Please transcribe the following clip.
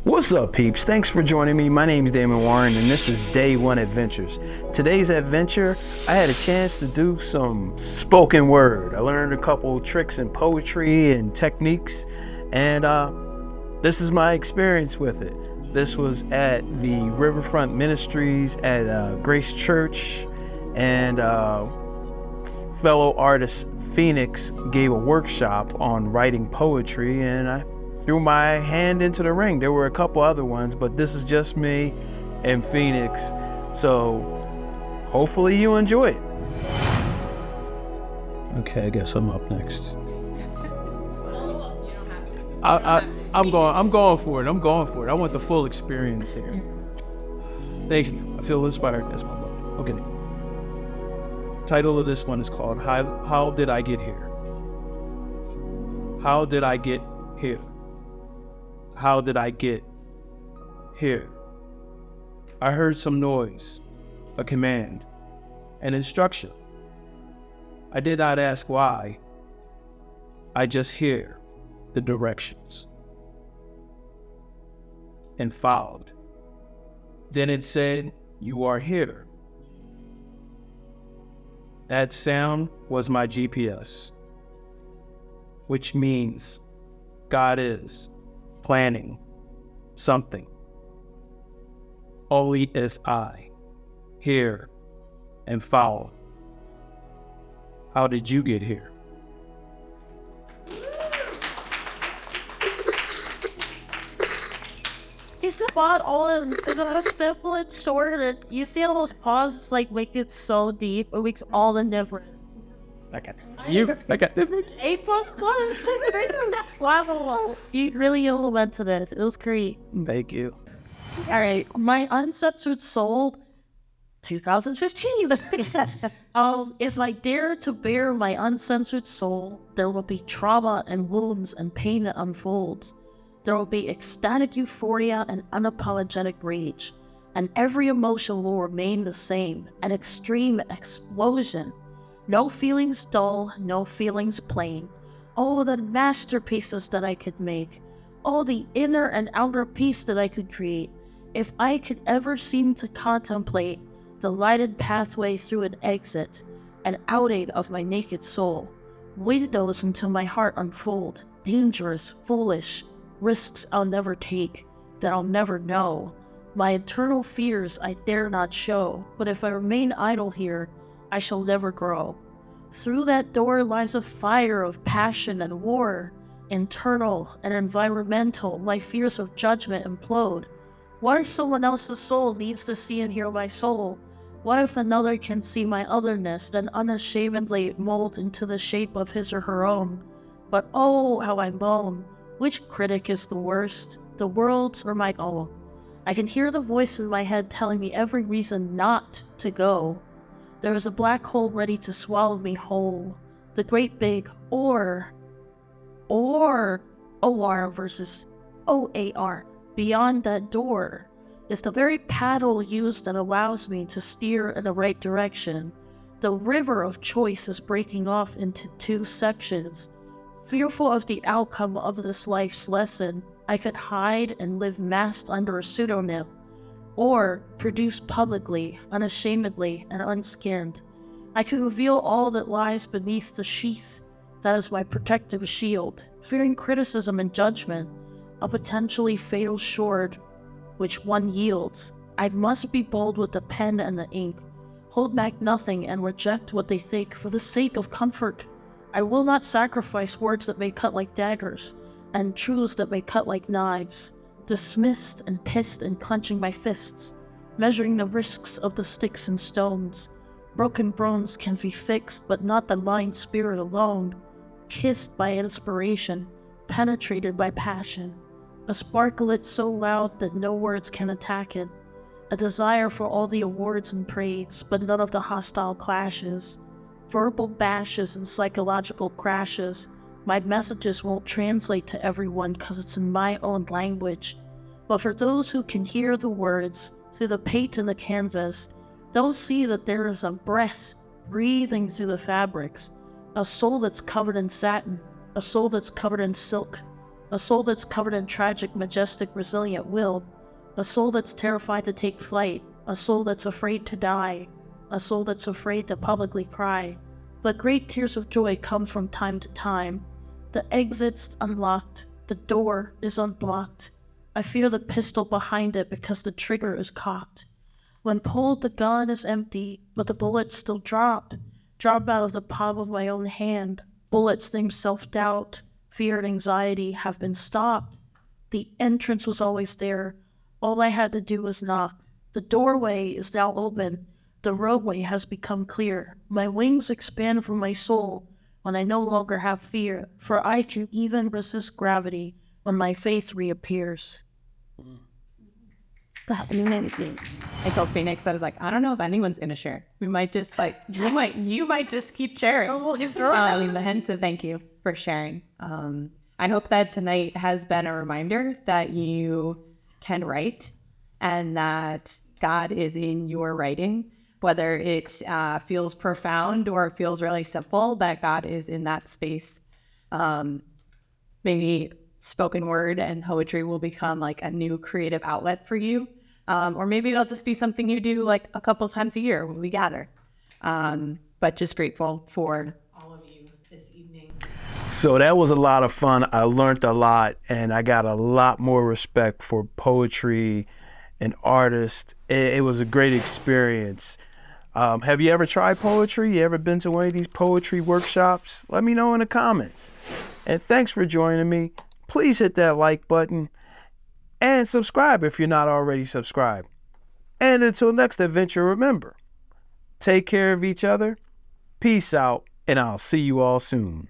What's up, peeps? Thanks for joining me. My name's Damon Warren, and this is Day One Adventures. Today's adventure, I had a chance to do some spoken word. I learned a couple tricks in poetry and techniques, and this is my experience with it. This was at the Riverfront Ministries at Grace Church, and fellow artist Phoenix gave a workshop on writing poetry, and I threw my hand into the ring. There were a couple other ones, but this is just me and Phoenix. So hopefully you enjoy it. Okay, I guess I'm up next. I'm going for it. I want the full experience here. Thank you. I feel inspired. That's my book. Okay. Title of this one is called How Did I Get Here? How did I get here? How did I get here? I heard some noise, a command, an instruction. I did not ask why. I just hear the directions and followed. Then it said, "You are here." That sound was my GPS, which means God is planning something. Only if I hear and follow. How did you get here? It's spot on. It's simple and short, and you see all those pauses like make it so deep. It makes all the difference. I got different. A++. Wow, you really implemented it. It was great. Thank you. All right, my Unsensored Soul, 2015. If I dare to bear my uncensored soul, there will be trauma and wounds and pain that unfolds. There will be ecstatic euphoria and unapologetic rage, and every emotion will remain the same, an extreme explosion. No feelings dull, no feelings plain. Oh, the masterpieces that I could make. Oh, the inner and outer peace that I could create. If I could ever seem to contemplate the lighted pathway through an exit, an outing of my naked soul. Windows into my heart unfold, dangerous, foolish, risks I'll never take, that I'll never know. My eternal fears I dare not show, but if I remain idle here, I shall never grow. Through that door lies a fire of passion and war, internal and environmental. My fears of judgment implode. What if someone else's soul needs to see and hear my soul? What if another can see my otherness, then unashamedly mold into the shape of his or her own? But oh, how I moan. Which critic is the worst, the world's or my own? I can hear the voice in my head telling me every reason not to go. There is a black hole ready to swallow me whole. The great big or OR versus OAR, beyond that door, is the very paddle used that allows me to steer in the right direction. The river of choice is breaking off into two sections. Fearful of the outcome of this life's lesson, I could hide and live masked under a pseudonym, or produce publicly, unashamedly, and unskinned. I could reveal all that lies beneath the sheath that is my protective shield, fearing criticism and judgment, a potentially fatal sword, which one yields. I must be bold with the pen and the ink, hold back nothing and reject what they think for the sake of comfort. I will not sacrifice words that may cut like daggers, and truths that may cut like knives. Dismissed and pissed and clenching my fists, measuring the risks of the sticks and stones. Broken bones can be fixed, but not the lying spirit alone. Kissed by inspiration, penetrated by passion. A sparklet so loud that no words can attack it. A desire for all the awards and praise, but none of the hostile clashes. Verbal bashes and psychological crashes. My messages won't translate to everyone because it's in my own language. But for those who can hear the words through the paint and the canvas, they'll see that there is a breath breathing through the fabrics, a soul that's covered in satin, a soul that's covered in silk, a soul that's covered in tragic, majestic, resilient will, a soul that's terrified to take flight, a soul that's afraid to die, a soul that's afraid to publicly cry. But great tears of joy come from time to time. The exit's unlocked, the door is unblocked. I feel the pistol behind it because the trigger is cocked. When pulled, the gun is empty, but the bullets still drop out of the palm of my own hand. Bullets named self-doubt, fear, and anxiety have been stopped. The entrance was always there. All I had to do was knock. The doorway is now open. The roadway has become clear. My wings expand from my soul when I no longer have fear, for I can even resist gravity when my faith reappears. I told Phoenix, I was like, I don't know if anyone's gonna share. We might just you might just keep sharing. Hence a thank you for sharing. I hope that tonight has been a reminder that you can write and that God is in your writing, whether it feels profound or it feels really simple, that God is in that space. Maybe spoken word and poetry will become like a new creative outlet for you. Or maybe it'll just be something you do like a couple times a year when we gather. But just grateful for all of you this evening. So that was a lot of fun. I learned a lot, and I got a lot more respect for poetry and artists. It was a great experience. Have you ever tried poetry? You ever been to one of these poetry workshops? Let me know in the comments. And thanks for joining me. Please hit that like button and subscribe if you're not already subscribed. And until next adventure, remember, take care of each other, peace out, and I'll see you all soon.